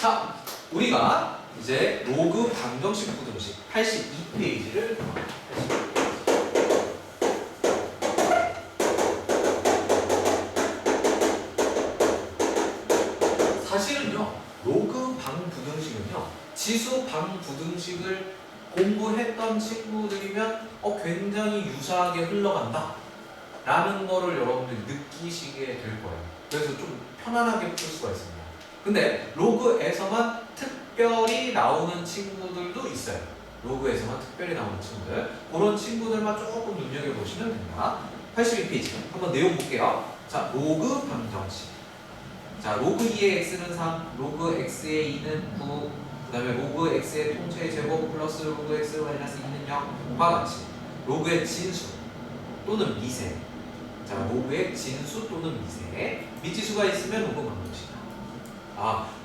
자, 우리가 이제 로그 방정식 부등식 82페이지를 사실은요, 로그 방부등식은요, 지수 방부등식을 공부했던 친구들이면 굉장히 유사하게 흘러간다 라는 거를 여러분들이 느끼시게 될 거예요. 그래서 좀 편안하게 풀 수가 있습니다. 근데 로그에서만 특별히 나오는 친구들도 있어요. 로그에서만 특별히 나오는 친구들, 그런 친구들만 조금 눈여겨보시면 됩니다. 82페이지 한번 내용 볼게요. 자, 로그 방정식. 자, 로그 2의 x는 3, 로그 x의 2는 9, 그 다음에 로그 x의 통째의 제곱 플러스 로그 x 마이너스 2는 0과 같이 로그의 진수 또는 미세. 자, 로그의 진수 또는 미세, 미지수가 있으면 로그 방정식이다.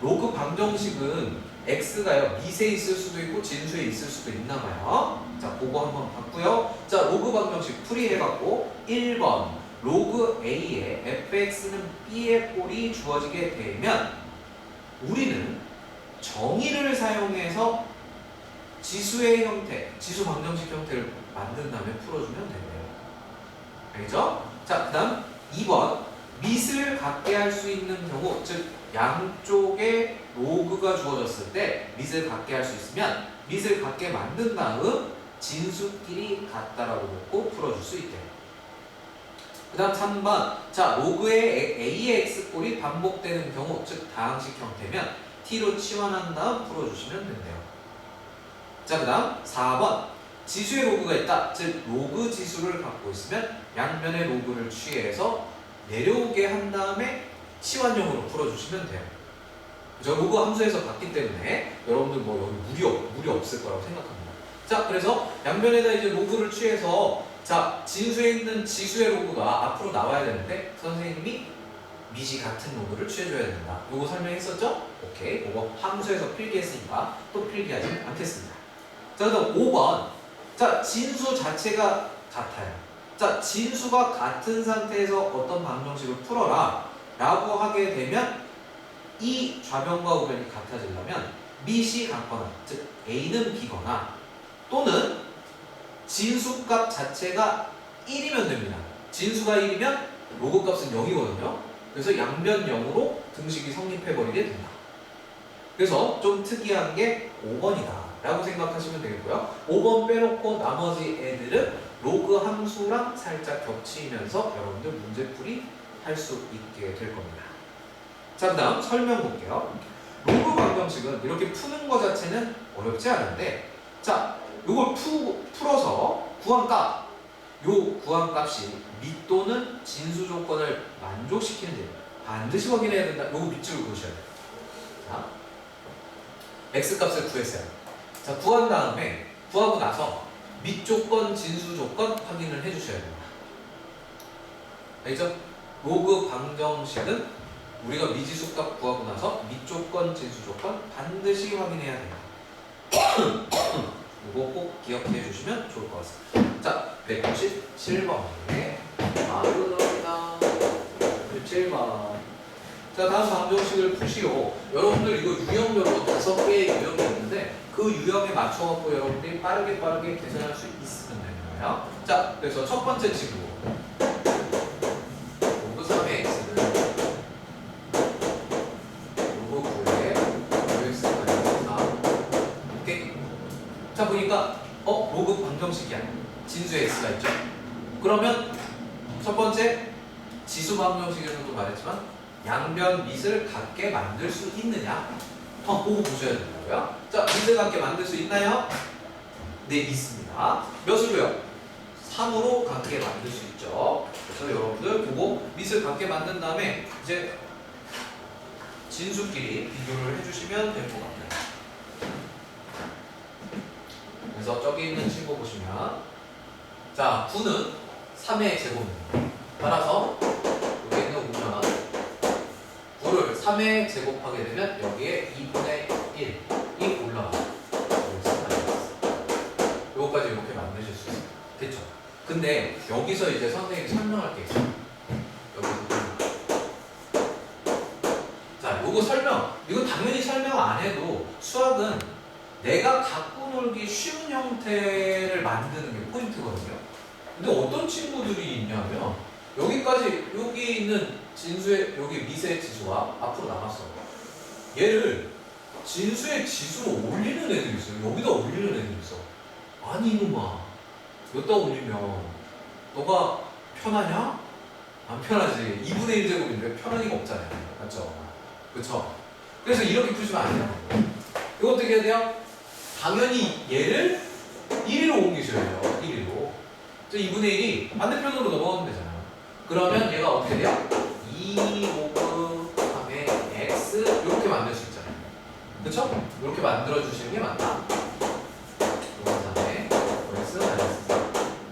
로그 방정식은 x가요, 미세에 있을 수도 있고 진수에 있을 수도 있나 봐요. 자, 그거 한번 봤고요. 자, 로그 방정식 풀이해갖고 1번 로그 a에 fx는 b의 꼴이 주어지게 되면 우리는 정의를 사용해서 지수의 형태, 지수 방정식 형태를 만든 다음에 풀어주면 된대요. 알겠죠? 자, 그 다음 2번 밑을 같게 할 수 있는 경우, 즉 양쪽에 로그가 주어졌을 때 밑을 같게 할 수 있으면 밑을 같게 만든 다음 진수끼리 같다라고 놓고 풀어줄 수 있대요. 그 다음 3번 자, 로그의 a의 x꼴이 반복되는 경우, 즉 다항식 형태면 t로 치환한 다음 풀어주시면 된대요. 자, 그 다음 4번 지수의 로그가 있다. 즉 로그 지수를 갖고 있으면 양면의 로그를 취해서 내려오게 한 다음에 치환형으로 풀어주시면 돼요. 저 로그 함수에서 봤기 때문에 여러분들 뭐 여기 무리 없을 거라고 생각합니다. 자, 그래서 양면에다 이제 로그를 취해서 자, 진수에 있는 지수의 로그가 앞으로 나와야 되는데 선생님이 밑이 같은 로그를 취해줘야 된다. 요거 설명했었죠? 오케이. 그거 함수에서 필기했으니까 또 필기하지 않겠습니다. 자, 그다음 5번. 자, 진수 자체가 같아요. 자, 진수가 같은 상태에서 어떤 방정식을 풀어라 라고 하게 되면 이 좌변과 우변이 같아지려면 밑이 같거나, 즉 a는 b거나 또는 진수값 자체가 1이면 됩니다. 진수가 1이면 로그 값은 0이거든요. 그래서 양변 0으로 등식이 성립해버리게 된다. 그래서 좀 특이한 게 5번이다 라고 생각하시면 되겠고요. 5번 빼놓고 나머지 애들은 로그 함수랑 살짝 겹치면서 여러분들 문제풀이 할 수 있게 될 겁니다. 자, 그 다음 설명 볼게요. 로그 방정식은 이렇게 푸는 것 자체는 어렵지 않은데, 자, 요걸 풀어서 구한 값, 요 구한 값이 밑 또는 진수 조건을 만족시키는지 반드시 확인해야 된다. 요거 밑줄을 그으셔야 돼요. 자, x 값을 구했어요. 자, 구한 다음에 구하고 나서 밑 조건, 진수 조건 확인을 해주셔야 됩니다. 알겠죠? 로그 방정식은 우리가 미지수 값 구하고 나서 밑 조건, 진수 조건 반드시 확인해야 됩니다. 이거 꼭 기억해 주시면 좋을 것 같습니다. 자, 197번에 바로 들어갑니다. 107번. 자, 다음 방정식을 푸시오. 여러분들 이거 유형별로 5개의 유형이 있는데 그 유형에 맞춰갖고 여러분들이 빠르게 계산할 수 있으면 되는 거예요. 자, 그래서 첫 번째 친구 로그 3의 x는 로그 9의 x 마이너스 4. 오케이? 자, 보니까 로그 방정식이야. 진수의 x가 있죠. 그러면 첫 번째 지수 방정식에서도 말했지만 양변 밑을 같게 만들 수 있느냐? 보고 보셔야 된다고요. 자, 밑을 같게 만들 수 있나요? 네, 있습니다. 몇으로요? 3으로 같게 만들 수 있죠. 그래서 여러분들 보고 밑을 같게 만든 다음에 이제 진수끼리 비교를 해주시면 될 것 같아요. 그래서 저기 있는 친구 보시면 자, 9는 3의 제곱입니다. 따라서 여기 있는 5면 9를 3에 제곱하게 되면 여기에 2분의 1이 올라가요. 요거까지 이렇게 만드실 수 있어요. 됐죠? 근데 여기서 이제 선생님이 설명할 게 있어요. 여기 자, 요거 설명. 이거 당연히 설명 안 해도 수학은 내가 갖고 놀기 쉬운 형태를 만드는 게 포인트거든요. 근데 어떤 친구들이 있냐면 여기까지 여기 있는 진수의 여기 미세의 지수가 앞으로 나갔어. 얘를 진수의 지수로 올리는 애들이 있어요. 여기다 올리는 애들이 있어. 아니 이놈아, 여기다 올리면 너가 편하냐? 안 편하지. 2분의 1 제곱인데 편한 리가 없잖아요. 맞죠? 그쵸? 그래서 이렇게 푸시면 안 돼요. 이거 어떻게 해야 돼요? 당연히 얘를 1위로 옮기셔야 돼요. 1위로. 2분의 1이 반대편으로 넘어가면 되잖아요. 그러면 얘가 어떻게 돼요? 2 로그 3의 x 이렇게 만들 수 있잖아요. 그쵸? 이렇게 만들어주시는 게 맞다. 로그 3의 x 마이너스 4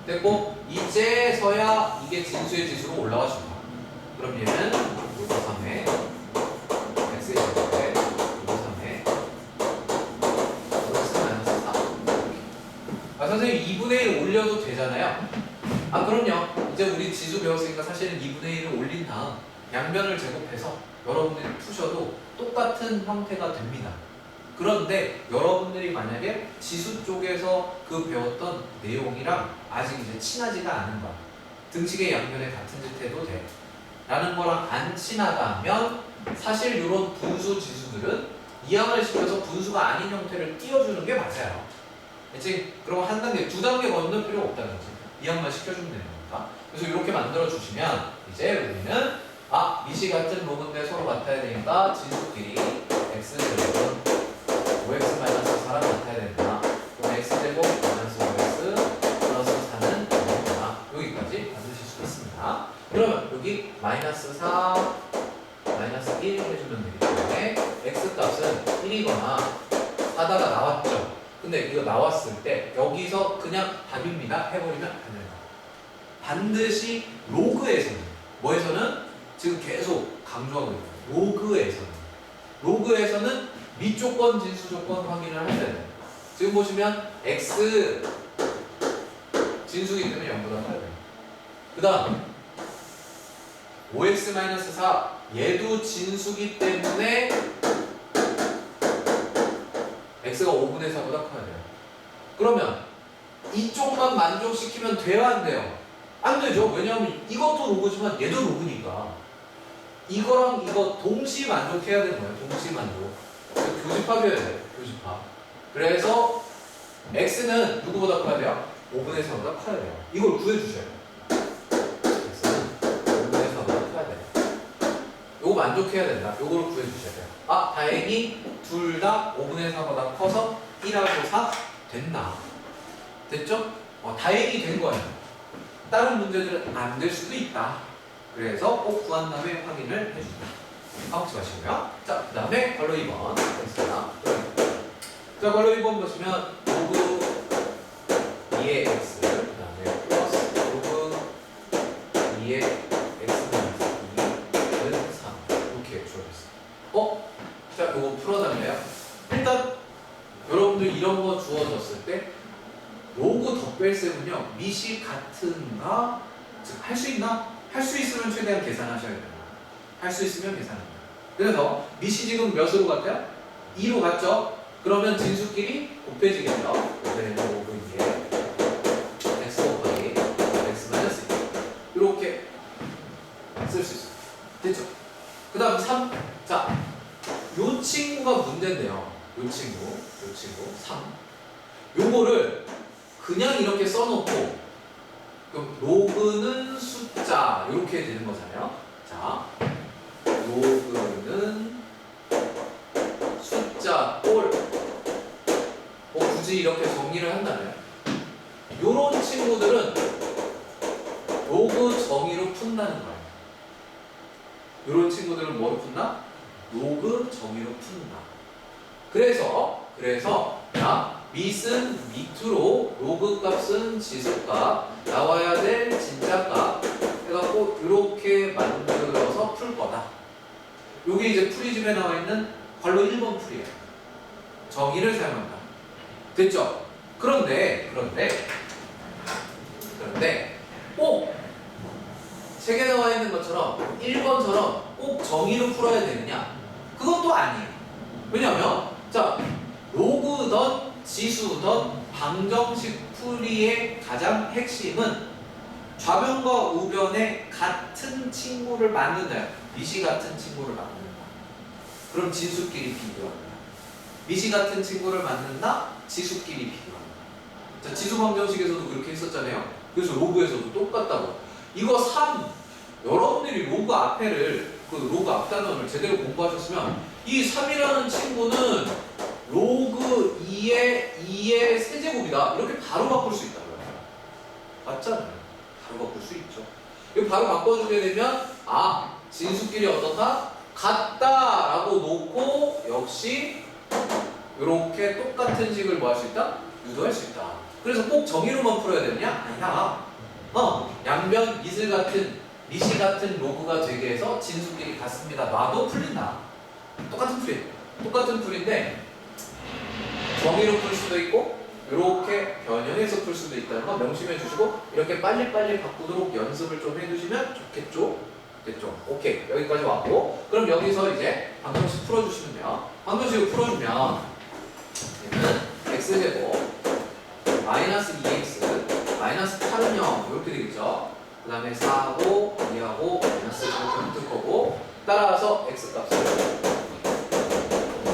됐고, 이제서야 이게 진수의 지수로 올라가줍니다. 그럼 얘는 로그 3의 x의 제곱에 로그 3의 x 마이너스 4 아, 선생님 2분의 1 올려도 되잖아요. 아, 그럼요. 이제 우리 지수 배웠으니까 사실은 2분의 1을 올린 다음 양변을 제곱해서 여러분들이 푸셔도 똑같은 형태가 됩니다. 그런데 여러분들이 만약에 지수 쪽에서 그 배웠던 내용이랑 아직 이제 친하지가 않은 거, 등식의 양변에 같은 짓 해도 돼 라는 거랑 안 친하다면 사실 이런 분수 지수들은 이항을 시켜서 분수가 아닌 형태를 띄워주는 게 맞아요. 그치? 그럼 한 단계, 두 단계 건널 필요 없다는 거지. 이항만 시켜주면 되는 거니까. 그래서 이렇게 만들어 주시면 이제 우리는 미시 같은 로그인데 서로 같아야 되니까 진수끼리 x제곱은 5x 마이너스 4랑 같아야 된다. 그럼 x제곱 마이너스 5x 플러스 4는 0이다. 여기까지 만드실 수 있습니다. 그러면 여기 마이너스 4, 마이너스 1 해주면 되기 때문에 x 값은 1이거나 4다가 나왔죠. 근데 이거 나왔을 때 여기서 그냥 답입니다 해버리면 안 됩니다. 반드시 로그에서는, 뭐에서는? 지금 계속 강조하고 있는 로그에서는 미조건 진수 조건 확인을 하셔야 돼요. 지금 보시면 x 진수이기 때문에 0보다 커야 돼요. 그 다음 5x-4 얘도 진수기 때문에 x가 5분의 4보다 커야 돼요. 그러면 이쪽만 만족시키면 돼요, 안 돼요? 안 되죠. 왜냐하면 이것도 로그지만 얘도 로그니까 이거랑 이거 동시 만족해야 되는 거예요. 동시 만족. 교집합이어야 돼요. 교집합. 그래서 x는 누구보다 커야 돼요? 5분의 4보다 커야 돼요. 이걸 구해주셔야 돼요. x는 5분의 4보다 커야 돼요. 요거 만족해야 된다. 요거를 구해주셔야 돼요. 다행히 둘 다 5분의 4보다 커서 1하고 4 됐나? 됐죠? 다행히 된 거예요. 다른 문제들은 안 될 수도 있다. 그래서 꼭 구한 다음에 확인을 해줍니다. 까먹지 마시고요. 자, 그 다음에 괄호 2번 됐습니다. 자, 괄호 2번 보시면 로그 2의 x 그 다음에 플러스 로그 2의 x-2는 3 이렇게 주어졌어요. 자, 이거 풀어달래요. 일단 여러분들 이런 거 주어졌을 때 로그 덧뺄셈은요 미시 같은가? 즉 할 수 있나? 할 수 있으면 최대한 계산하셔야 됩니다. 할 수 있으면 계산합니다. 그래서 미시 지금 몇으로 같아요? 2로 같죠? 그러면 진수끼리 곱해지겠죠? 그래서 로그 2에 x 곱하기 x 마이너스 2 이렇게 쓸 수 있어요. 됐죠? 그 다음 3. 자, 요 친구가 문제인데요. 요 친구 3. 요거를 그냥 이렇게 써놓고 그럼 로그는 숫자 이렇게 되는 거잖아요. 자, 로그는 숫자 꼴 굳이 이렇게 정리를 한다면 요런 친구들은 로그 정의로 푼다는 거예요. 요런 친구들은 뭐로 푼다? 로그 정의로 푼다. 그래서 자, 밑은 밑으로 로그 값은 지수값 나와야 될 진짜값 해갖고 이렇게 만들어서 풀 거다. 요게 이제 풀이집에 나와 있는 괄호 1번 풀이에요. 정의를 사용한다. 됐죠? 그런데 꼭 책에 나와 있는 것처럼 1번처럼 꼭 정의로 풀어야 되느냐? 그것도 아니에요. 왜냐하면 자 로그던 지수던 방정식 풀이의 가장 핵심은 좌변과 우변의 같은 친구를 만든다. 미시 같은 친구를 만든다. 그럼 진수끼리 비교한다. 미시 같은 친구를 만든다. 지수끼리 비교한다. 자, 지수 방정식에서도 그렇게 했었잖아요. 그래서 로그에서도 똑같다고. 이거 3 여러분들이 로그 앞에를 그 로그 앞단원을 제대로 공부하셨으면 이 3이라는 친구는 로그 2의 세제곱이다. 이렇게 바로 바꿀 수 있다고요. 맞잖아요. 바로 바꿀 수 있죠. 이거 바로 바꿔주게 되면 아 진수끼리 어떻다? 같다라고 놓고 역시 이렇게 똑같은 식을 뭐 할 수 있다? 유도할 수 있다. 그래서 꼭 정의로만 풀어야 되느냐? 아니야. 양변 미시 같은 로그가 되게 해서 진수끼리 같습니다. 놔도 풀린다. 똑같은 풀인데 정의로 풀 수도 있고 이렇게 변형해서 풀 수도 있다는 거 명심해 주시고 이렇게 빨리빨리 바꾸도록 연습을 좀 해두시면 좋겠죠? 됐죠? 오케이 여기까지 왔고 그럼 여기서 이제 방정식 풀어주시면 돼요. 방정식을 풀어주면 얘는 x제곱 마이너스 2x 마이너스 8은 0 이렇게 되겠죠? 그 다음에 4하고 2하고 마이너스 이렇게 붙을 거고 따라서 x값을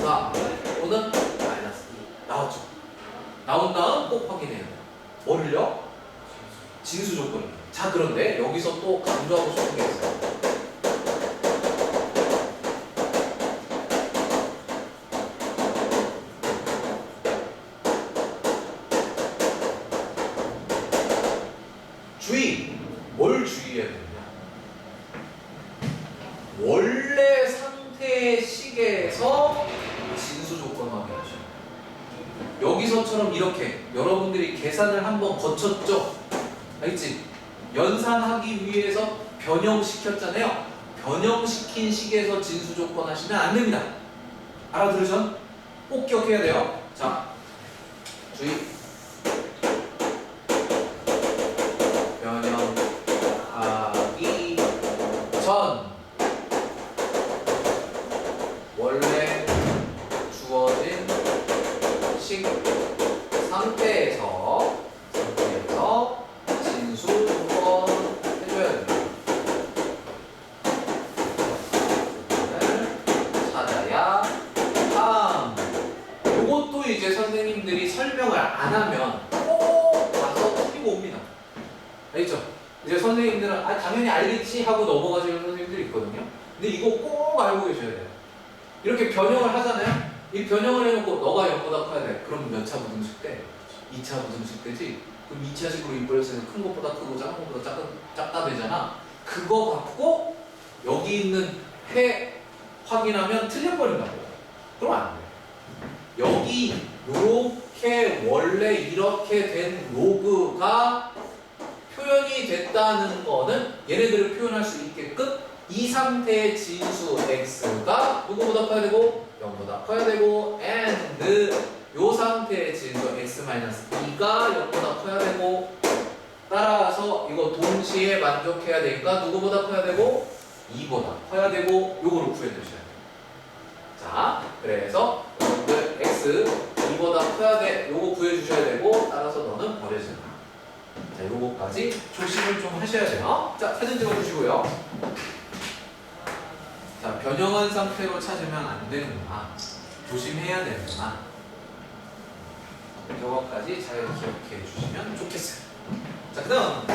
4 또는 마이너스 2 나왔죠? 나온 다음 꼭 확인해야 돼요. 뭐를요? 진수 조건을. 자 그런데 여기서 또 강조하고 싶은 게 있어요. 뭘 주의해야 되느냐? 원래 상태의 식에서 진수 조건 확인하셔야 돼요. 여기서처럼 이렇게 여러분들이 계산을 한번 거쳤죠? 알겠지? 연산하기 위해서 변형시켰잖아요. 변형시킨 식에서 진수 조건 하시면 안 됩니다. 알아들으셨? 꼭 기억해야 돼요. 자, 주의. 변형하기 전 원래 주어진 식 상태에서 진수 조건 해줘야 됩니다. 찾아야 함. 요것도 이제 선생님들이 설명을 안 하면 꼭 가서 틀리고 옵니다. 알겠죠? 이제 선생님들은 당연히 알겠지 하고 넘어가시는 선생님들이 있거든요. 근데 이거 꼭 알고 계셔야 돼요. 이렇게 변형을 하잖아요. 이 변형을 해놓고 너가 0보다 커야 돼. 그럼 몇 차 부등식 돼? 2차 부등식 되지? 그럼 2차식으로 인플레이션은 큰 것보다 크고 작은 것보다 작다 되잖아. 그거 갖고 여기 있는 해 확인하면 틀려버린다고. 그럼 안 돼. 여기 요렇게 원래 이렇게 된 로그가 표현이 됐다는 거는 얘네들을 표현할 수 있게끔 이 상태의 진수 x가 누구보다 커야 되고 0보다 커야 되고 and 요 상태의 진수 x-2가 0보다 커야 되고 따라서 이거 동시에 만족해야 되니까 누구보다 커야 되고 2보다 커야 되고 요거를 구해주셔야 돼요. 자, 그래서 여러분들 x 2보다 커야 돼 요거 구해주셔야 되고 따라서 너는 버려진다. 자, 요거까지 조심을 좀 하셔야 돼요. 자, 사진 찍어주시고요. 자, 변형한 상태로 찾으면 안 되는구나. 조심해야 되는구나. 요거까지 잘 기억해 주시면 좋겠어요. 자, 그 다음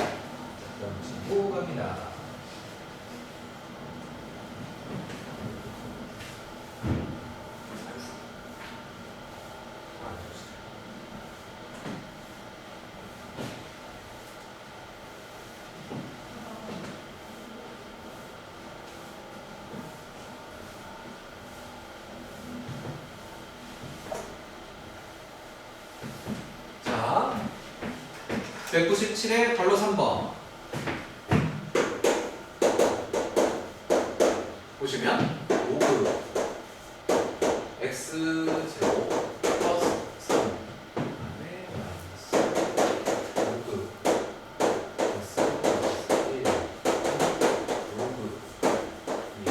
친구 갑니다. 자, 197의 별로 3번 보시면 로그 x제곱 플러스 3 그다음에 마이너스 로그 x 플러스 1 로그 2x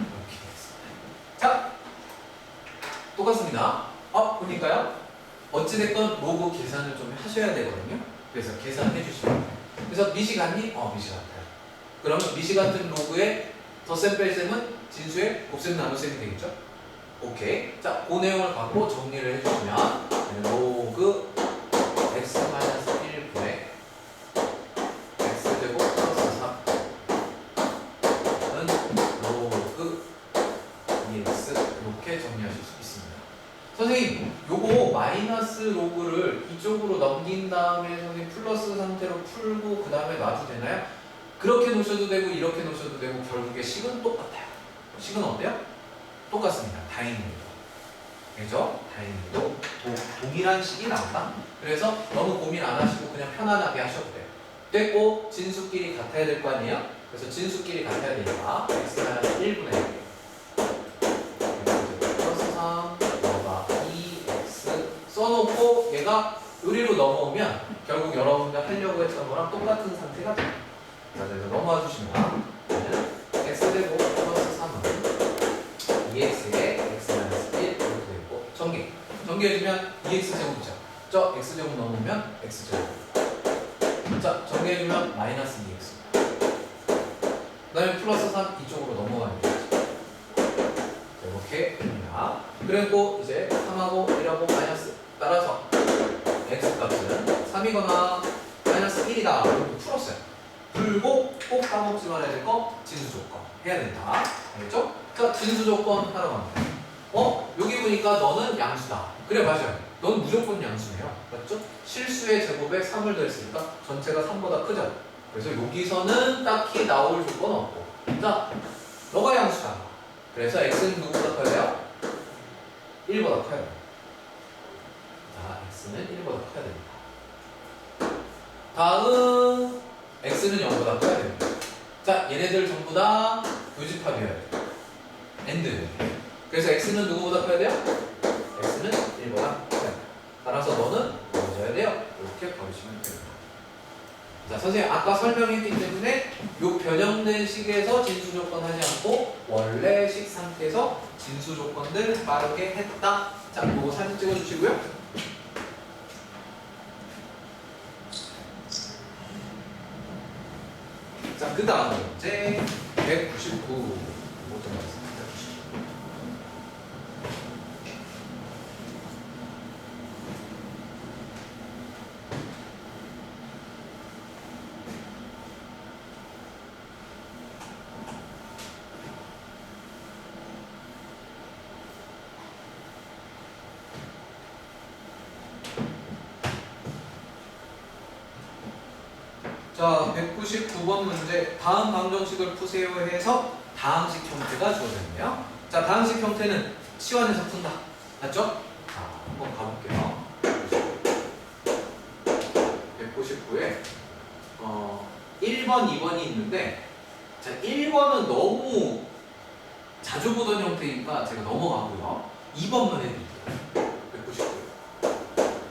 이렇게 됐습니다. 자, 똑같습니다. 보니까요. 어찌됐건 로그 계산을 좀 하셔야 되거든요. 그래서 계산해 주시면 돼요. 그래서 미시 같니? 미시 같아요. 그러면 미시 같은 로그에 덧셈 뺄셈은 진수의 곱셈 나눗셈이 되겠죠? 오케이. 자, 그 내용을 갖고 정리를 해주시면 로그 x-1분의 x제곱 플러스 3은 로그 2x 이렇게 정리하실 수 있습니다. 선생님, 요거 마이너스 로그를 이쪽으로 넘긴 다음에 선생님 플러스 상태로 풀고 그 다음에 놔도 되나요? 그렇게 놓으셔도 되고 이렇게 놓으셔도 되고 결국에 식은 똑같아요. 식은 어때요? 똑같습니다. 다행히도. 그죠? 다행히도 동일한 식이 나온다. 그래서 너무 고민 안 하시고 그냥 편안하게 하셔도 돼요. 됐고 진수끼리 같아야 될 거 아니에요? 그래서 진수끼리 같아야 되니까 x-1분의 플러스 3 너가 2x 써놓고 얘가 요리로 넘어오면 결국 여러분들 하려고 했던 거랑 똑같은 상태가 돼요. 자, 그래서 넘어와 주시면 x제곱 플러스 3은 2x에 x-1 이렇게 되고 전개해주면 2x제곱이죠. 저 x제곱 넘으면 x제곱. 자, 정리해주면 마이너스 2x. 그 다음에 플러스 3 이쪽으로 넘어가는 거죠. 이렇게 됩니다. 그리고 이제 3하고 1하고 마이너스 따라서 x 값은 3이거나 마이너스 1이다. 이렇게 풀었어요. 풀고 꼭 까먹지 말아야 될 거 진수 조건 해야 된다. 알겠죠? 자, 진수 조건 하러 갑니다. 여기 보니까 너는 양수다. 그래, 맞아요. 넌 무조건 양수네요. 맞죠? 실수의 제곱에 3을 더했으니까 전체가 3보다 크죠? 그래서 여기서는 딱히 나올 조건 없고. 자, 너가 양수다. 그래서 x는 누구보다 커야 돼요? 1보다 커야 돼요. 자, x는 1보다 커야 됩니다. 다음, x는 0보다 커야 됩니다. 자, 얘네들 전부 다 교집합이어야 돼요. 엔드. 그래서 x는 누구보다 커야 돼요? x는 1보다 커야 돼요. 따라서 너는 보여줘야 돼요. 이렇게 버리시면 됩니다. 자, 선생님 아까 설명했기 때문에 요 변형된 식에서 진수 조건 하지 않고 원래 식 상태에서 진수 조건들 빠르게 했다. 자, 이거 사진 찍어주시고요. 자, 그 다음 문제 199 어떤 거 있습니다. 자, 199번 문제 다음 방정식을 푸세요 해서 다항식 형태가 주어졌네요. 자, 다항식 형태는 치환해서 푼다. 맞죠? 자, 한번 가볼게요. 199에 1번, 2번이 있는데 자, 1번은 너무 자주 보던 형태니까 제가 넘어가고요. 2번만 해드릴게요. 199.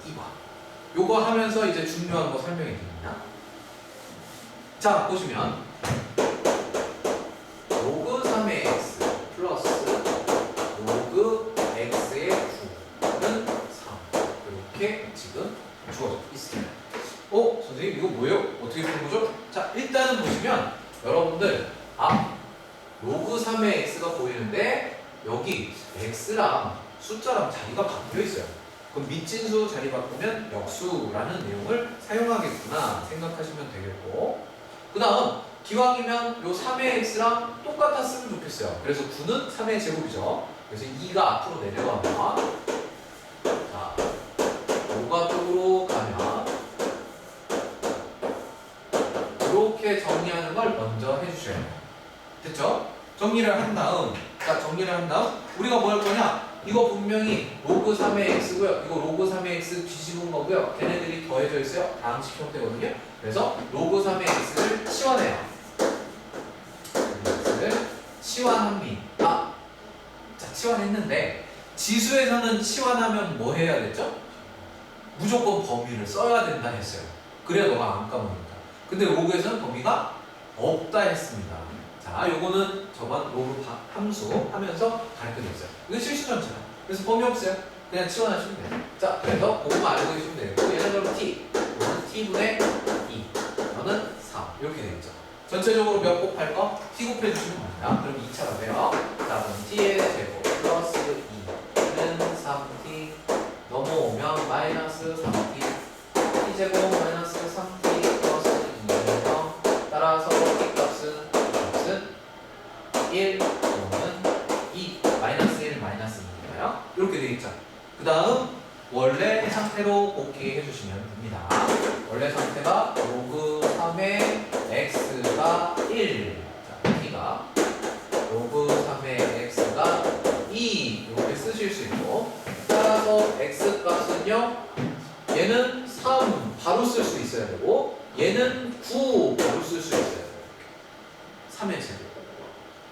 2번. 요거 하면서 이제 중요한 거 설명해 드립니다. 자, 보시면 로그 3의 x 플러스 로그 x의 9는 3 이렇게 지금 주어져 있습니다. 선생님 이거 뭐예요? 어떻게 푸는 거죠? 자, 일단은 보시면 여러분들 로그 3의 x가 보이는데 여기 x랑 숫자랑 자리가 바뀌어 있어요. 그럼 밑진수 자리 바꾸면 역수라는 내용을 사용하겠구나 생각하시면 되겠고, 그 다음 기왕이면 요 3의 x랑 똑같았으면 좋겠어요. 그래서 9는 3의 제곱이죠. 그래서 2가 앞으로 내려가면 자, 5가 쪽으로 가면 이렇게 정리하는 걸 먼저 해주셔야 돼요. 됐죠? 정리를 한 다음 우리가 뭐 할 거냐? 이거 분명히 로그 3의 x고요. 이거 로그 3의 x 뒤집은 거고요. 걔네들이 더해져 있어요. 다항식 형태거든요. 그래서 로그 3의 x를 치환해요. x를 치환합니다. 자, 치환했는데 지수에서는 치환하면 뭐 해야 됐죠? 무조건 범위를 써야 된다 했어요. 그래야 너가 안 까먹으니까. 근데 로그에서는 범위가 없다 했습니다. 자, 요거는 저번 로그 함수 하면서 가르쳐줬어요. 이건 실수전체다. 그래서 범위 없어요. 그냥 치환하시면 돼요. 자, 그래서 그거만 알고 계시면 되고 얘는 그럼 t, 이거는 t분의 2, 이거는 3 이렇게 되겠죠. 전체적으로 몇 곱할 거? t 곱해주시면 됩니다. 그럼 2차가 돼요. 자, 그럼 t의 제곱 플러스 2는 3t 넘어오면 마이너스 3t t제곱 마이너스 3t 플러스 2에서 따라서 t값은 1 또는 2 마이너스 1 마이너스 2니까요. 이렇게 되겠죠. 그 다음 원래 상태로 곱게 해주시면 됩니다. 원래 상태가 로그 3의 x가 1 자, t가 로그 3의 x가 2 이렇게 쓰실 수 있고 따라서 x 값은요 얘는 3 바로 쓸 수 있어야 되고 얘는 9 바로 쓸 수 있어야 돼요. 3의 제곱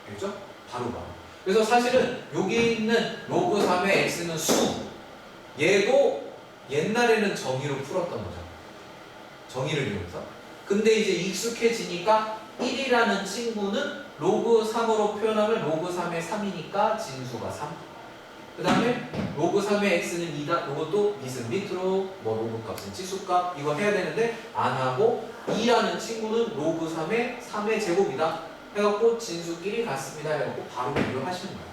알겠죠? 바로. 그래서 사실은 여기 있는 로그 3의 x는 수 얘도 옛날에는 정의로 풀었던 거죠. 정의를 이용해서. 근데 이제 익숙해지니까 1이라는 친구는 로그 3으로 표현하면 로그 3의 3이니까 진수가 3. 그 다음에 로그 3의 x는 2다. 이것도 밑은 밑으로 뭐 로그 값은 치수값 이거 해야 되는데 안 하고 2라는 친구는 로그 3의 3의 제곱이다. 해갖고 진수끼리 같습니다. 해갖고 바로 비교하시는 거예요.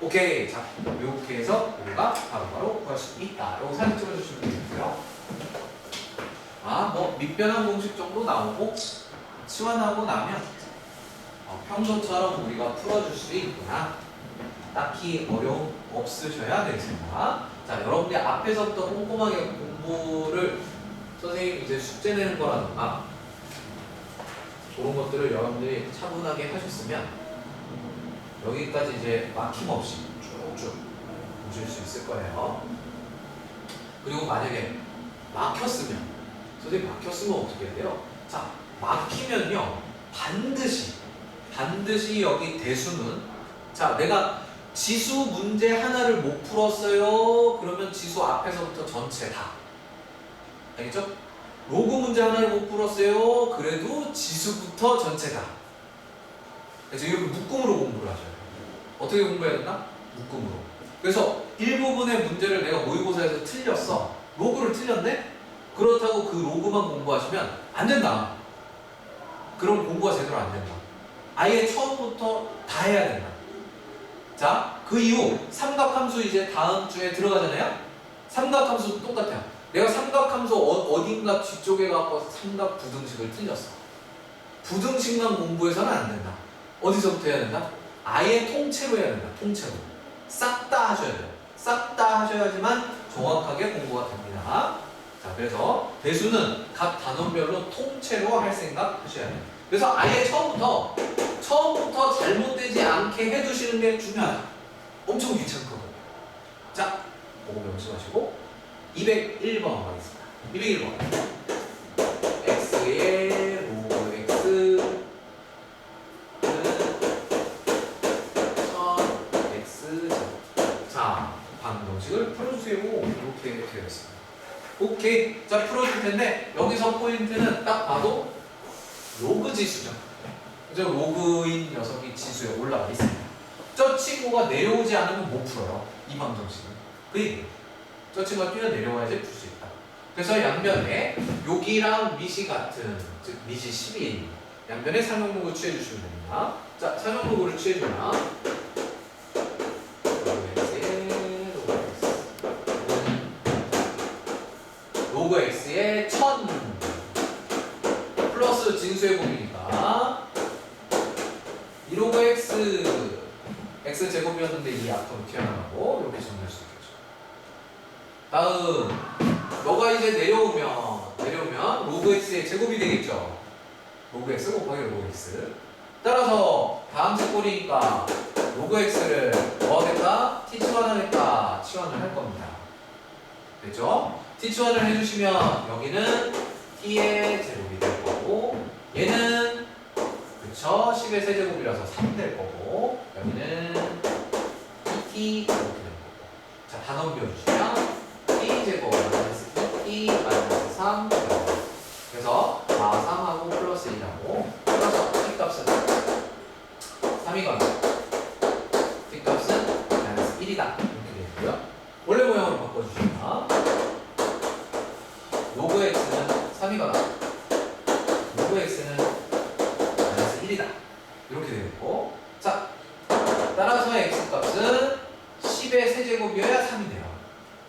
오케이. 자, 이렇게 해서 우리가 바로바로 구할 수 있다. 이거 사진 찍어주시면 되겠고요. 아, 뭐 밑변환 공식 정도 나오고 치환하고 나면 평소처럼 우리가 풀어줄 수 있구나. 딱히 어려움 없으셔야 되겠습니다. 자, 여러분들 앞에서부터 꼼꼼하게 공부를 선생님이 이제 숙제 내는 거라던가 그런 것들을 여러분들이 차분하게 하셨으면 여기까지 이제 막힘없이 쭉쭉 보실 수 있을 거예요. 그리고 만약에 막혔으면 선생님 막혔으면 어떻게 해야 돼요? 자, 막히면요 반드시 여기 대수는 자 내가 지수 문제 하나를 못 풀었어요. 그러면 지수 앞에서부터 전체 다 알겠죠? 로그 문제 하나를 못 풀었어요. 그래도 지수부터 전체 다. 그래서 이렇게 묶음으로 공부를 하셔야 돼요. 어떻게 공부해야 된다? 묶음으로. 그래서 일부분의 문제를 내가 모의고사에서 틀렸어. 로그를 틀렸네? 그렇다고 그 로그만 공부하시면 안 된다. 그럼 공부가 제대로 안 된다. 아예 처음부터 다 해야 된다. 자, 그 이후 삼각함수 이제 다음 주에 들어가잖아요? 삼각함수도 똑같아요. 내가 삼각함수 어딘가 뒤쪽에 가서 삼각 부등식을 틀렸어. 부등식만 공부해서는 안 된다. 어디서부터 해야 된다? 아예 통째로 해야 된다. 통째로. 싹 다 하셔야 돼요. 싹 다 하셔야지만 정확하게 공부가 됩니다. 자, 그래서 대수는 각 단원별로 통째로 할 생각 하셔야 돼요. 그래서 아예 처음부터 잘못되지 않게 해두시는 게 중요하다. 엄청 귀찮거든요. 자, 그거 명심하시고 201번 가겠습니다. 201번 x의 로그 x는 1000x 자, 방정식을 풀어주세요. 이렇게 되었습니다. 오케이. 자, 풀어줄 텐데 여기서 포인트는 딱 봐도 로그 지수죠. 이제 로그인 녀석이 지수에 올라가 있습니다. 저 친구가 내려오지 않으면 못 풀어요. 이 방정식은. 그 얘기예요. 저 친구가 뛰어내려와야지 풀 수 있다. 그래서 양변에 여기랑 밑이 같은, 즉 밑이 11 양변에 상용로그 취해주시면 됩니다. 자, 상용로그를 취해주면 로그 x의 1000 플러스 진수의 곱이니까 이 로그 x 제곱이었는데 이 앞으로 튀어나가고 이렇게 정리할 수 있겠죠. 다음 너가 이제 내려오면 로그 x의 제곱이 되겠죠. 로그 x 곱하기 로그 x. 따라서 다음 꼴이니까 로그 x를 뭐 하겠다? t 치환하겠다. 치환을 할 겁니다. 됐죠? t 치환을 해주시면 여기는 t의 제곱이 될 거고 얘는 그쵸? 10의 세제곱이라서 3 될 거고 여기는 2t 이렇게 될 거고 자, 단원 비워주시면 t제곱 마이너스 2t 마이너스 3 그래서 4, 3하고 플러스 1하고 따라서 t값은 3이거나 t값은 마이너스 1이다 이렇게 되고요. 바꿔주시면 로그 x는 3이거나 로그 x는 마이너스 1이다. 이렇게 되고, 자, 따라서 x 값은 10의 세제곱이어야 3이 돼요.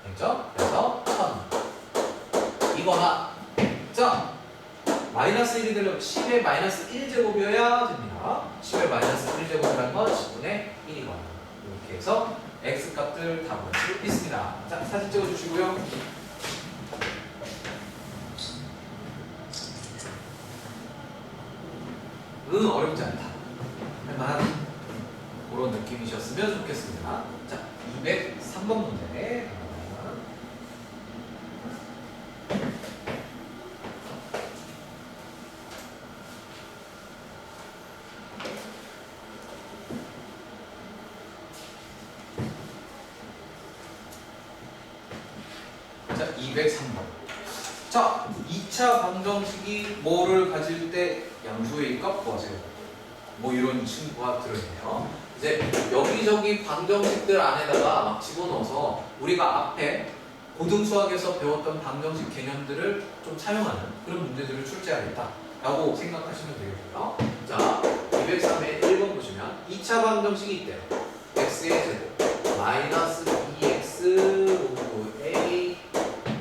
됐죠? 그래서 1000 이거나, 자, 마이너스 1이 되려면 10의 마이너스 1제곱이어야 됩니다. 10의 마이너스 1제곱이라는 건 10분의 1이거나. 이렇게 해서 x 값들 다 볼 수 있습니다. 자, 사진 찍어주시고요. 어렵지 않다. 할만한 그런 느낌이셨으면 좋겠습니다. 자, 203번 문제. 자, 203번. 자, 2차 방정식이 뭐를 가질 때 양수의 값 구하세요. 뭐 이런 친구가 들어있네요. 이제 여기저기 방정식들 안에다가 막 집어넣어서 우리가 앞에 고등수학에서 배웠던 방정식 개념들을 좀 사용하는 그런 문제들을 출제하겠다 라고 생각하시면 되겠고요. 자, 203의 1번 보시면 2차 방정식이 있대요. x의 제곱 마이너스 2x 로그 a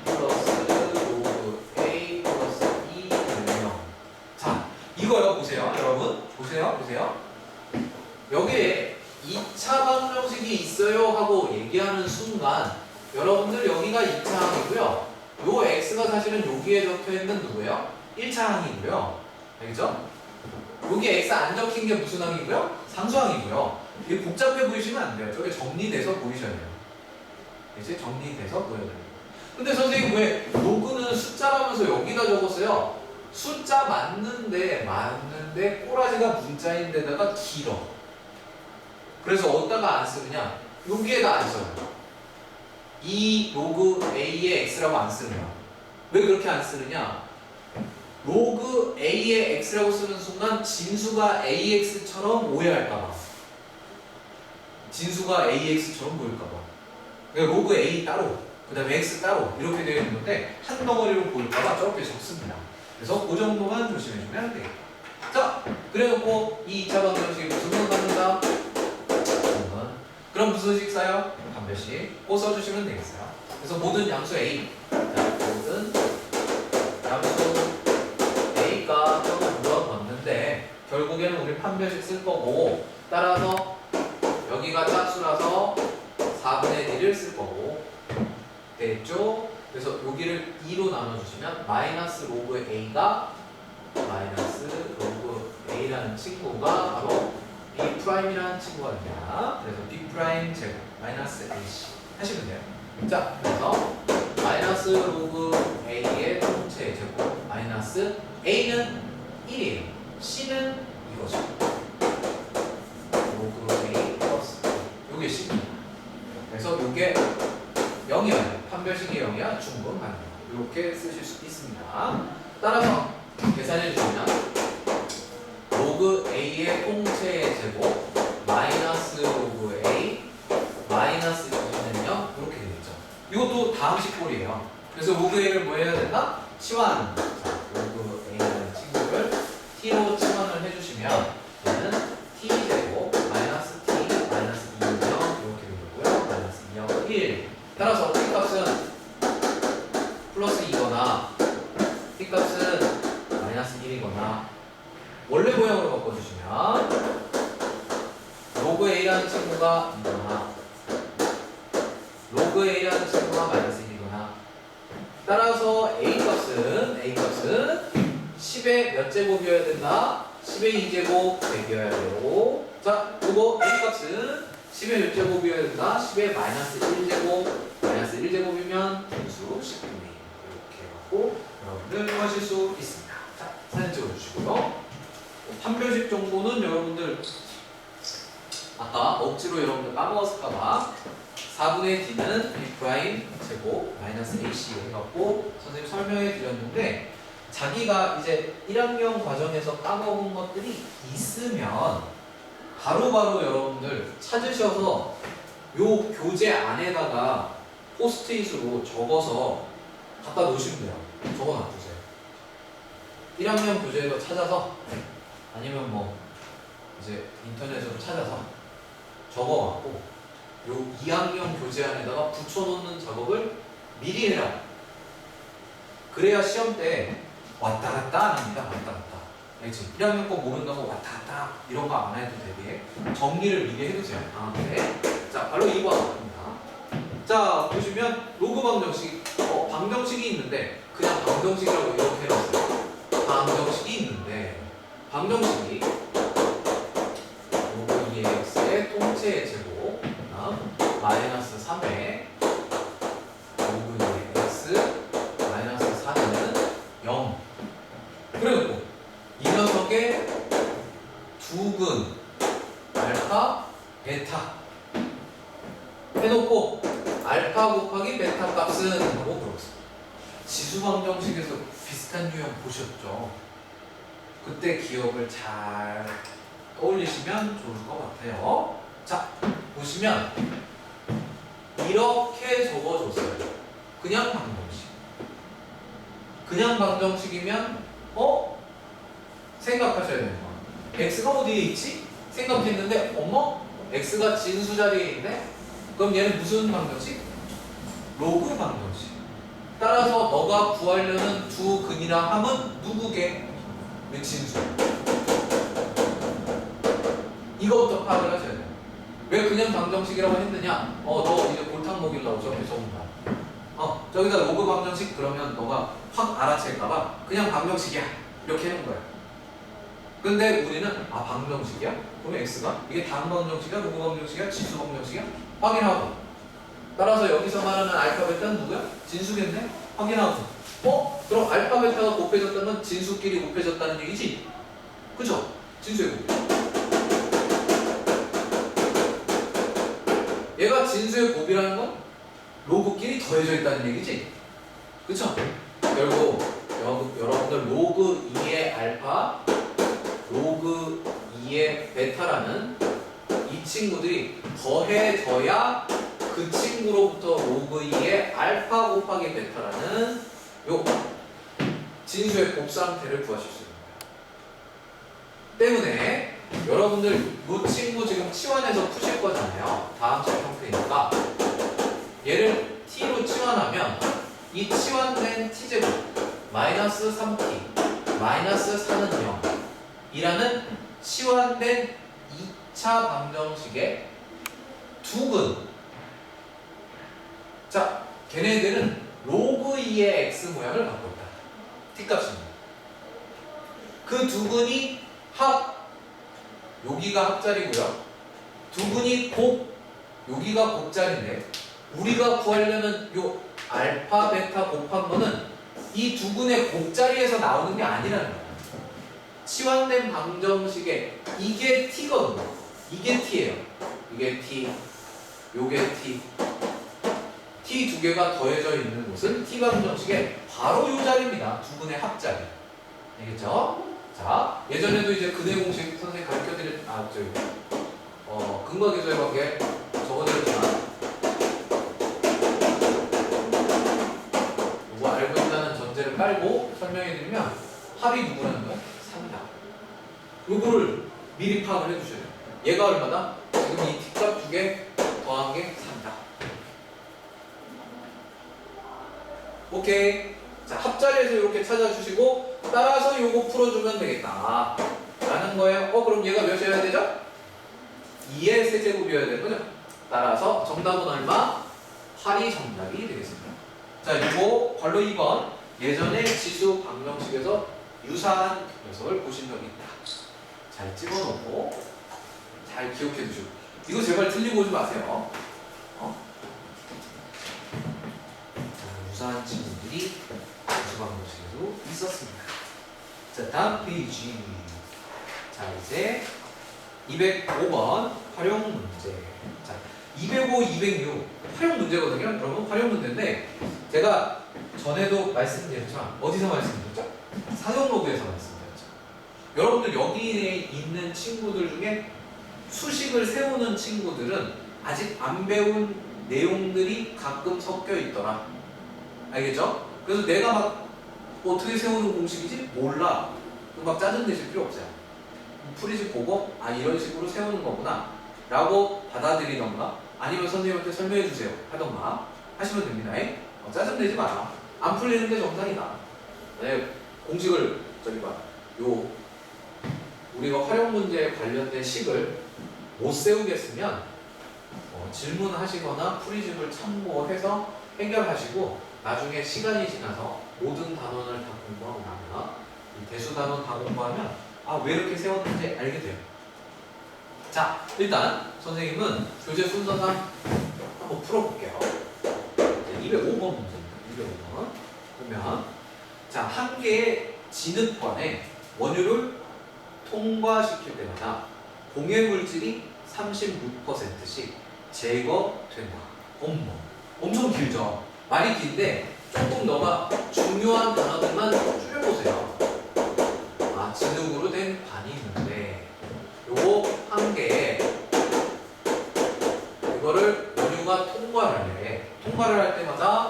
플러스 로그 a 플러스 2 되면, 자, 이거요. 보세요. 여러분 보세요. 여기에 2차 방정식이 있어요 하고 얘기하는 순간 여러분들 여기가 2차 항이고요. 요 x가 사실은 여기에 적혀있는 누구예요? 1차 항이고요. 알겠죠? 여기 x 안 적힌 게 무슨 항이고요? 상수항이고요. 이게 복잡해 보이시면 안 돼요. 저게 정리돼서 보이셔야 돼요. 이제 정리돼서 보여야 돼요. 근데 선생님 왜 로그는 숫자라면서 여기다 적었어요? 숫자 맞는데 꼬라지가 문자인데다가 길어. 그래서 어디다가 안 쓰느냐? 여기에다 안 써요. 이 로그 a의 x라고 안 쓰느냐? 왜 그렇게 안 쓰느냐? 로그 a의 x라고 쓰는 순간 진수가 ax처럼 오해할까봐. 진수가 ax처럼 보일까봐. 그러니까 로그 a 따로, 그 다음에 x 따로 이렇게 되어 있는 건데 한 덩어리로 보일까봐 저렇게 적습니다. 그래서 그 정도만 조심해주면 돼요. 자, 그래놓고 이 2차 방정식이 무슨 건 받는다? 그럼 무슨 식 써요? 반별식 꼭 써주시면 되겠어요. 그래서 모든 양수 A, 자, 모든 양수 A가 조금 물어봤는데 결국에는 우리 판별식 쓸 거고, 따라서 여기가 짝수라서 4분의 1을 쓸 거고, 됐죠? 그래서 여기를 2로 나눠주시면 마이너스 로그 A가 마이너스 로그 A라는 친구가 바로 B'이라는 친구가 됩니다. 그래서 B' 제곱 마이너스 AC 하시면 돼요. 자, 그래서 마이너스 로그 A의 통째 제곱 마이너스 A는 1이에요. C는 이거죠. 로그 A 플러스 요게 C입니다. 그래서 요게 0이어야 판별식이 0이야 중분 반응. 이렇게 쓰실 수 있습니다. 따라서 계산해 주시면 로그 A의 통째의 제곱 마이너스 로그 A 마이너스 2는요 이렇게 되겠죠. 이것도 다음식 꼴이에요. 그래서 로그 A를 뭐 해야 된다? 치환. 자, 로그 A라는 친구를 T로 치환을 해주시면 얘는 T 제곱 마이너스 T 마이너스 2는 이렇게 되고요. 마이너스 2하고 1. 따라서 T 값은 플러스 2거나 T 값은 마이너스 1이거나 원래 모양으로 바꿔주시면 로그 A라는 친구가 2거나 로그 A라는 친구가 마이너스 1이거나, 따라서 A값은 10의 몇 제곱이어야 된다? 10의 2제곱 100이어야 되고, 자, 요거 A값은 10의 몇 제곱이어야 된다? 10의 마이너스 1제곱 마이너스 1제곱이면 분수 10분의 1 이렇게 해갖고 여러분들 하실 수 있습니다. 자, 사진 찍어주시고요. 판별식 정도는 여러분들 아까 억지로 여러분들 까먹었을까봐 4분의 D는 B' 제곱 마이너스 AC 해갖고 선생님 설명해 드렸는데, 자기가 이제 1학년 과정에서 까먹은 것들이 있으면 바로바로 여러분들 찾으셔서 요 교재 안에다가 포스트잇으로 적어서 갖다 놓으시면 돼요. 적어 놔두세요. 1학년 교재로 찾아서 아니면 뭐 이제 인터넷으로 찾아서 적어갖고 요 2학년 교재 안에다가 붙여놓는 작업을 미리 해라. 그래야 시험 때 왔다 갔다 안 합니다. 왔다 갔다. 알지? 1학년 거 모른다고 왔다 갔다 이런 거 안 해도 되게 정리를 미리 해두세요. 네. 자, 바로 2번 갑니다. 자, 보시면 로그 방정식, 방정식이 있는데 그냥 방정식이라고 이렇게 해놨어요. 방정식이 있는데 방정식이 로그 2x의 통째의 제곱 마이너스 3의 로그 2x 마이너스 4는 0. 그래놓고 이 녀석의 두근 알파 베타 해놓고 알파 곱하기 베타 값은 하고 물어봤습니다. 지수 방정식에서 비슷한 유형 보셨죠? 그때 기억을 잘 떠올리시면 좋을 것 같아요. 자, 보시면 이렇게 적어줬어요. 그냥 방정식. 그냥 방정식이면 생각하셔야 되는 거. x가 어디에 있지? 생각했는데 x가 진수 자리에 있네? 그럼 얘는 무슨 방정식? 로그 방정식. 따라서 너가 구하려는 두 근이라 함은 누구게? 진수. 이거부터 파악을 하셔야 돼요. 왜 그냥 방정식이라고 했느냐? 너 이제 골탕 먹이려고 저렇게 적은다. 저기다 로그 방정식 그러면 너가 확 알아챌까봐 그냥 방정식이야. 이렇게 해놓은 거야. 근데 우리는 방정식이야? 그러면 x가? 이게 단 방정식이야? 로그 방정식이야? 지수 방정식이야? 확인하고. 따라서 여기서 말하는 알파 베타는 누구야? 진수겠네? 확인하고. 그럼 알파 베타가 곱해졌다면 진수끼리 곱해졌다는 얘기지? 그죠? 진수의 곱이야. 얘가 진수의 곱이라는 건 로그끼리 더해져 있다는 얘기지? 그쵸? 결국 여러분들 로그 2의 알파, 로그 2의 베타라는 이 친구들이 더해져야 그 친구로부터 로그 2의 알파 곱하기 베타라는 요 진수의 곱상태를 구하실 수 있는 거예요. 때문에 여러분들 이 친구 지금 치환해서 푸실 거잖아요. 다항식 형태니까 얘를 t로 치환하면 이 치환된 t제곱 마이너스 3t 마이너스 4는 0 이라는 치환된 2차 방정식의 두근. 자, 걔네들은 로그 2의 x 모양을 갖고 있다. t값입니다. 그 두근이 여기가 합자리고요. 두근이 여기가 곱자리인데 우리가 구하려는 요 알파 베타 곱한 거는 이 두근의 곱자리에서 나오는 게 아니라는 거예요. 치환된 방정식에 이게 t거든요. 이게 t예요. 이게 t, 요게 t. t 두 개가 더해져 있는 곳은 t 방정식의 바로 요 자리입니다. 두근의 합자리. 알겠죠? 자, 예전에도 이제 근해 공식 선생님 가르쳐드릴 근과 계수의 관계 적어드렸지만 이거 알고 있다는 전제를 깔고 설명해드리면 합이 누구라는 거야? 3이다. 요거를 미리 파악을 해주셔야 돼요. 얘가 얼마다? 지금 이 t값 두 개 더한 게 3이다. 오케이. 자, 합자리에서 이렇게 찾아주시고 따라서 요거 풀어주면 되겠다 라는 거예요. 그럼 얘가 몇이어야 되죠? 2의 세제곱이어야 되는 거죠? 따라서 정답은 얼마? 8이 정답이 되겠습니다. 자, 이거 괄호 2번 예전에 지수 방정식에서 유사한 녀석을 보신 적이 있다. 잘 찍어놓고 잘 기억해 주시고 이거 제발 틀리고 오지 마세요. 자, 유사한 친구들이 지수 방정식에도 있었습니다. 자, 다음 페이지. 자, 이제 205번 활용 문제. 자, 205, 206 활용 문제거든요. 그러면 활용 문제인데 제가 전에도 말씀드렸지만 어디서 말씀드렸죠? 사정로그에서 말씀드렸죠. 여러분들 여기에 있는 친구들 중에 수식을 세우는 친구들은 아직 안 배운 내용들이 가끔 섞여 있더라. 알겠죠? 그래서 내가 막 어떻게 세우는 공식이지? 몰라. 막 짜증내실 필요 없어요. 프리즈 보고 아 이런 식으로 세우는 거구나 라고 받아들이던가 아니면 선생님한테 설명해 주세요 하던가 하시면 됩니다. 짜증내지 마라. 안 풀리는 게 정상이다. 네, 공식을 저기 봐. 요 우리가 활용 문제에 관련된 식을 못 세우겠으면 질문하시거나 프리즘을 참고해서 해결하시고 나중에 시간이 지나서 모든 단원을 다 공부하고 나면 이 대수 단원 다 공부하면 아 왜 이렇게 세웠는지 알게 돼요. 자 일단 선생님은 교재 순서상 한번 풀어볼게요. 205번 문제입니다. 205번 보면 자 한 개의 진흙관에 원유를 통과시킬 때마다 공해 물질이 36%씩 제거된다. 엄청 길죠? 말이 긴데 조금 너가 중요한 단어들만 줄여보세요. 아, 진흙으로 된 관이 있는데 요거 한 개에 이거를 원유가 통과를 해. 통과를 할 때마다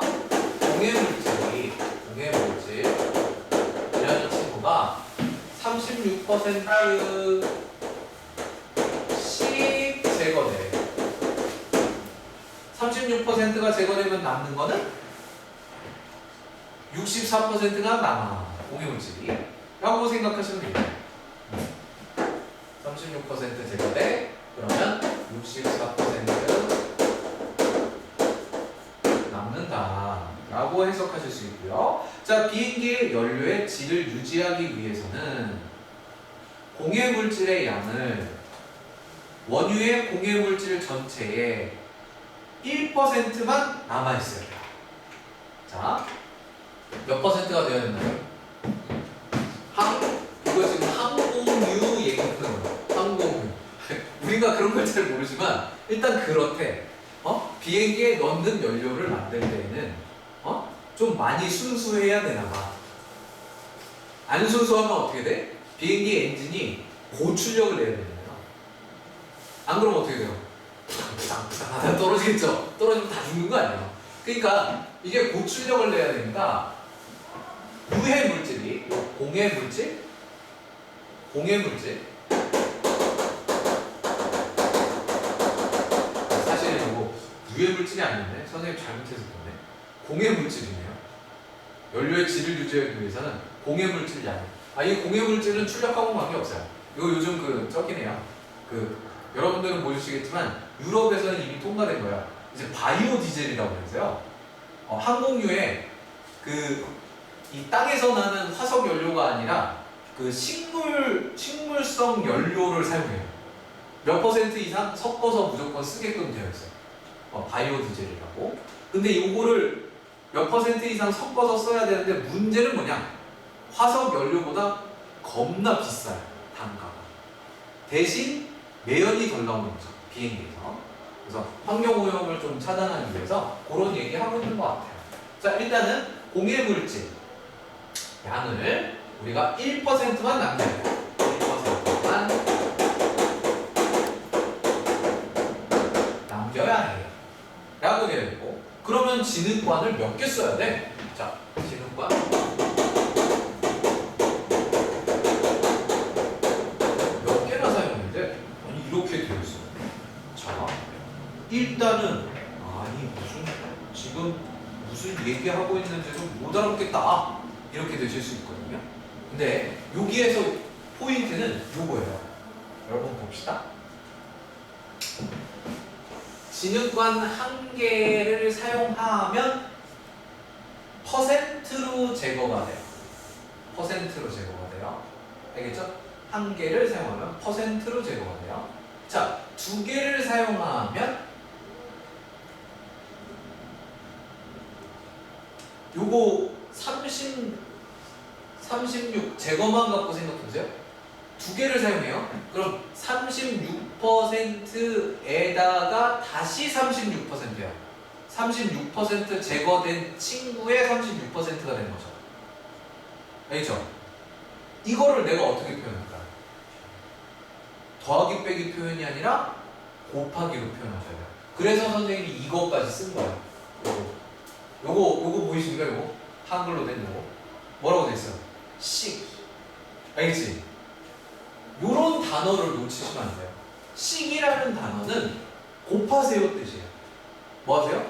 공해 물질이라는 친구가 36%씩 제거돼. 36%가 제거되면 남는 거는 64%가 남아. 공해물질이 라고 생각하시면 돼요. 36% 제거돼. 그러면 64% 남는다 라고 해석하실 수 있고요. 자, 비행기의 연료의 질을 유지하기 위해서는 공해물질의 양을 원유의 공해물질 전체의 1%만 남아있어야 돼요. 자, 몇 퍼센트가 되어야 된다고요? 이거 지금 항공유 얘기하는 거예요. 항공유. 우리가 그런 걸 잘 모르지만 일단 그렇대. 비행기에 넣는 연료를 만들 때에는 좀 많이 순수해야 되나 봐. 안 순수하면 어떻게 돼? 비행기 엔진이 고출력을 내야 되잖아요. 안 그러면 어떻게 돼요? 부당 떨어지겠죠? 떨어지면 다 죽는 거 아니에요? 그러니까 이게 고출력을 내야 되니까 유해 물질이 공해 물질 사실은 이거 유해 물질이 아닌데 선생님 잘못해서 그러네. 공해 물질이네요. 연료의 질을 유지하기 위해서는 공해 물질 양. 이 공해 물질은 출력하고 관계없어요. 이거 요즘 저기네요. 여러분들은 모르시겠지만 유럽에서는 이미 통과된 거야. 이제 바이오 디젤이라고 그러세요. 항공유에 이 땅에서 나는 화석 연료가 아니라 식물성 연료를 사용해요. 몇 퍼센트 이상 섞어서 무조건 쓰게끔 되어 있어요. 바이오 디젤이라고. 근데 이거를 몇 퍼센트 이상 섞어서 써야 되는데 문제는 뭐냐? 화석 연료보다 겁나 비싸요. 단가가. 대신 매연이 덜 나오는 거죠. 비행기에서. 그래서 환경오염을 좀 차단하기 위해서 그런 얘기 하고 있는 것 같아요. 자, 일단은 공해물질 양을 우리가 1%만 남겨야 돼요. 1%만 남겨야 해요. 라고 되어 있고, 그러면 진흙관을 몇 개 써야 돼? 자, 진흙관 몇 개나 사용했는데? 아니, 이렇게 되어 있어요. 자, 일단은 무슨 얘기하고 있는지도 못 알아듣겠다 이렇게 되실 수 있거든요. 근데 여기에서 포인트는 요거예요. 여러분 봅시다. 진흙관 한 개를 사용하면 퍼센트로 제거가 돼요. 퍼센트로 제거가 돼요. 알겠죠? 한 개를 사용하면 퍼센트로 제거가 돼요. 자, 두 개를 사용하면 요거 36 제거만 갖고 생각해보세요. 두 개를 사용해요. 그럼 36%에다가 다시 36%예요. 36% 제거된 친구의 36%가 되는 거죠. 알겠죠? 이거를 내가 어떻게 표현할까? 더하기 빼기 표현이 아니라 곱하기로 표현하셔야 돼요. 그래서 선생님이 이거까지 쓴 거야. 요거 보이십니까? 요거 한글로 된 요거 뭐라고 돼 있어요? 식. 알겠지? 요런 단어를 놓치시면 안 돼요. 식이라는 단어는 곱하세요 뜻이에요. 뭐 하세요?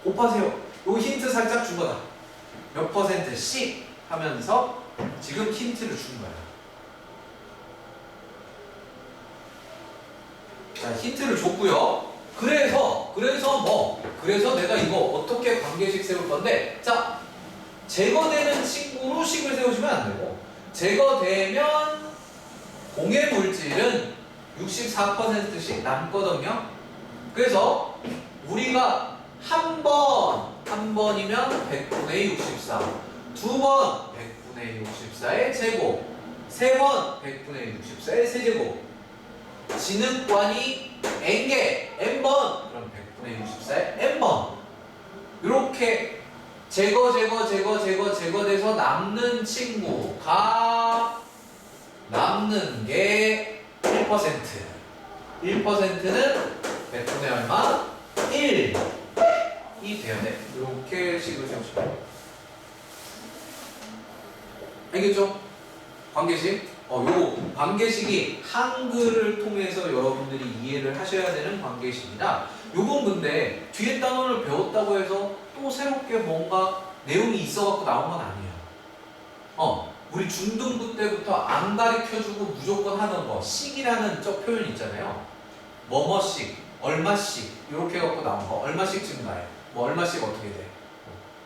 곱하세요. 요 힌트 살짝 준 거다. 몇 %씩 하면서 지금 힌트를 준 거야. 자, 힌트를 줬고요. 그래서 내가 이거 어떻게 관계식 세울 건데, 자, 제거되는 친구로 식을 세우시면 안 되고, 제거되면 공의 물질은 64%씩 남거든요. 그래서 우리가 한 번이면 100분의 64, 두 번 100분의 64의 제곱, 세 번 100분의 64의 세제곱, 진흙관이 n개, n번, 그럼 100분의 64의 n번. 이렇게 제거돼서 남는 친구가 남는 게 1%. 1%는 100분의 얼마? 1이 돼야 돼. 이렇게 식을 세우시면 돼요. 알겠죠? 관계식? 요 관계식이 한글을 통해서 여러분들이 이해를 하셔야 되는 관계식이라, 요건 근데 뒤에 단어를 배웠다고 해서 또 새롭게 뭔가 내용이 있어갖고 나온 건 아니에요. 우리 중등부 때부터 안 가르쳐주고 무조건 하던 거, 식이라는 저 표현 있잖아요. 뭐뭐씩, 얼마씩 이렇게 해갖고 나온 거, 얼마씩 증가해, 뭐 얼마씩 어떻게 돼,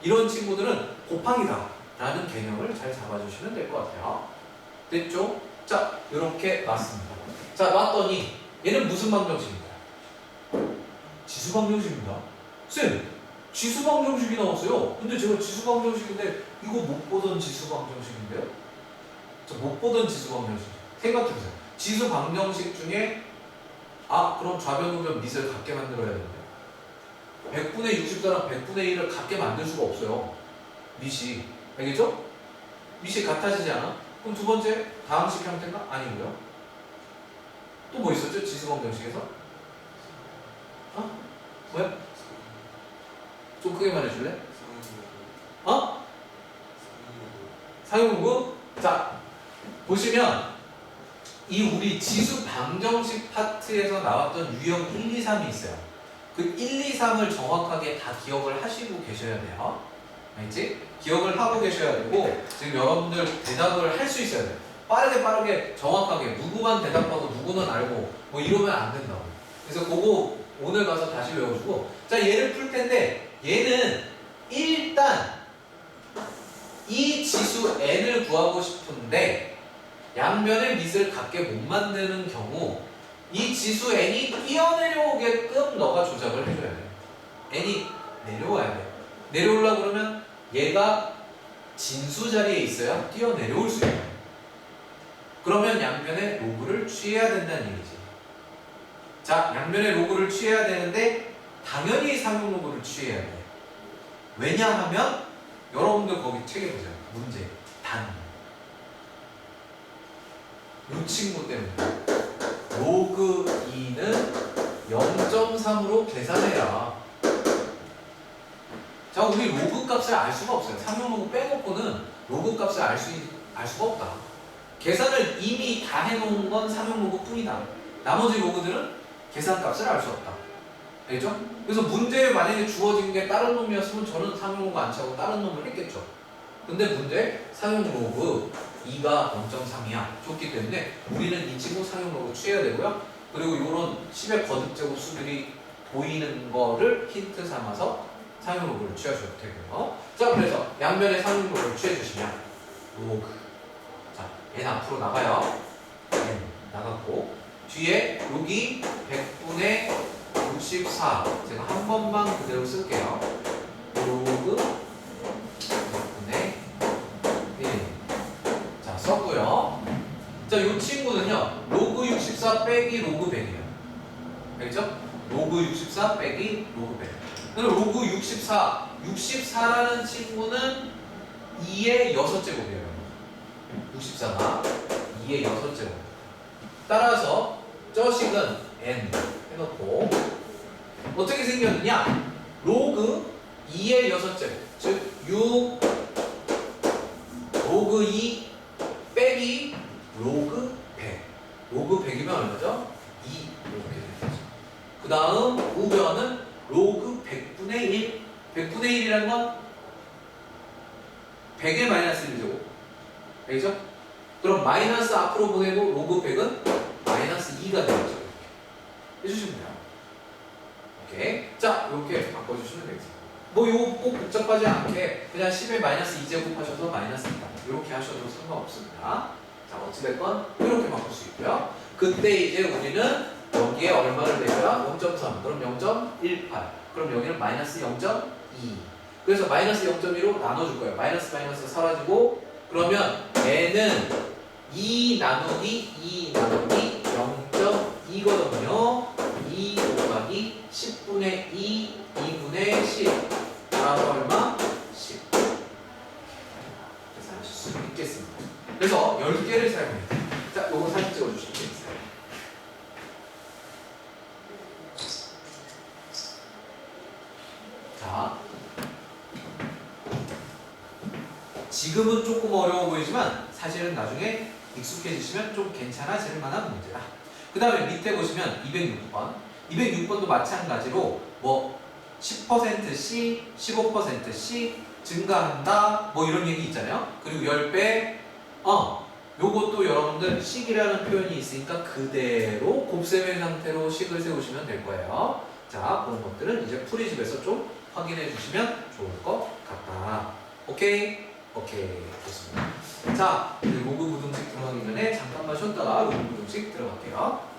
이런 친구들은 곱하기다 라는 개념을 잘 잡아주시면 될 것 같아요. 됐죠? 자, 이렇게 놨습니다. 자, 놨더니 얘는 무슨 방정식입니다? 지수방정식입니다. 쌤, 지수방정식이 나왔어요. 근데 제가 지수방정식인데 이거 못 보던 지수방정식인데요? 자, 못 보던 지수방정식 생각해보세요. 지수방정식 중에 그럼 좌변 우변 밑을 같게 만들어야 되는데 100분의 64랑 100분의 1을 같게 만들 수가 없어요. 밑이. 알겠죠? 밑이 같아지지 않아? 그럼 두 번째 다항식 형태인가? 아니고요. 또 뭐 있었죠? 지수방정식에서? 뭐야? 좀 크게 말해줄래? 상용구? 자, 보시면 이 우리 지수 방정식 파트에서 나왔던 유형 1, 2, 3이 있어요. 그 1, 2, 3을 정확하게 다 기억을 하시고 계셔야 돼요. 알겠지? 기억을 하고 계셔야 되고, 지금 여러분들 대답을 할 수 있어야 돼요. 빠르게 정확하게 누구만 대답하고 누구는 알고 뭐 이러면 안 된다고. 그래서 그거 오늘 가서 다시 외워주고, 자, 얘를 풀 텐데 얘는 일단 이 지수 n을 구하고 싶은데 양변의 밑을 같게 못 만드는 경우 이 지수 n이 뛰어내려오게끔 너가 조작을 해줘야 돼. n이 내려와야 돼. 내려오려고 그러면 얘가 진수 자리에 있어야 뛰어내려올 수 있어요. 그러면 양변의 로그를 취해야 된다는 얘기지. 자, 양변의 로그를 취해야 되는데 당연히 상용 로그를 취해야 돼. 왜냐하면 여러분들 거기 책에 보세요. 문제 단. 이 친구 때문에 로그 2는 0.3으로 계산해라. 자, 우리 로그 값을 알 수가 없어요. 상용 로그 빼놓고는 로그 값을 알 수가 없다. 계산을 이미 다 해놓은 건 상용 로그 뿐이다. 나머지 로그들은 계산 값을 알 수 없다. 알겠죠? 그래서 문제에 만약에 주어진 게 다른 놈이었으면 저는 상용 로그 안 차고 다른 놈을 했겠죠. 근데 문제 상용 로그 2가 0.3이야 줬기 때문에 우리는 이 친구 상용 로그 취해야 되고요. 그리고 이런 10의 거듭제곱 수들이 보이는 거를 힌트 삼아서 상용 로그를 취하셔도 되고요. 자, 그래서 양변의 상용 로그를 취해주시면 로그. 자, n 앞으로 나가요. n 나갔고 뒤에 여기 100분의 64 제가 한 번만 그대로 쓸게요. 로그 100분의 1. 자, 썼고요. 자, 이 친구는요 로그 64 빼기 로그 100이에요. 알겠죠? 로그 64 빼기 로그 100. 그럼 로그 64라는 친구는 2의 6제곱이에요. 64가 2의 6제곱. 따라서 저 식은 n 해놓고 어떻게 생겼느냐? 로그 2의 6제곱, 즉 6 로그 2 빼기 로그 100. 로그 100이면 얼마죠? 2 이렇게 되는 거죠. 그 다음 우변은 로그 100분의 1. 100분의 1이라는 건 100의 마이너스 1제곱. 알겠죠? 그럼 마이너스 앞으로 보내고 로그 100은 마이너스 2가 되겠죠. 해주시면 돼요. 오케이. 자, 이렇게 바꿔주시면 되겠습니다. 뭐 요거 꼭 복잡하지 않게 그냥 10의 마이너스 2제곱 하셔도 마이너스 2다. 이렇게 하셔도 상관없습니다. 자, 어찌됐건 이렇게 바꿀 수 있고요. 그때 이제 우리는 여기에 얼마를 내줘야 0.3. 그럼 0.18. 그럼 여기는 마이너스 0.2. 그래서 마이너스 0.2로 나눠줄 거예요. 마이너스 마이너스 사라지고 그러면 n은 2 나누기 2 나누기 0.2거든요. 2 곱하기 10분의 2, 2분의 10. 따라서 얼마? 10. 그래서 하실 수 있겠습니다. 그래서 10개를 사용해요. 자, 요거 사진 찍어주시면 되겠어요. 자, 지금은 조금 어려워 보이지만 사실은 나중에 익숙해지시면 좀 괜찮아질 만한 문제다. 그 다음에 밑에 보시면 206번. 206번도 마찬가지로 뭐 10%씩, 15%씩 증가한다 뭐 이런 얘기 있잖아요. 그리고 10배 요것도 여러분들 식이라는 표현이 있으니까 그대로 곱셈의 상태로 식을 세우시면 될 거예요. 자, 그런 것들은 이제 풀이집에서 좀 확인해 주시면 좋을 것 같다. 오케이? 오케이, 좋습니다. 자, 로그 부등식 들어가기 전에 잠깐만 쉬었다가 로그 부등식 들어갈게요.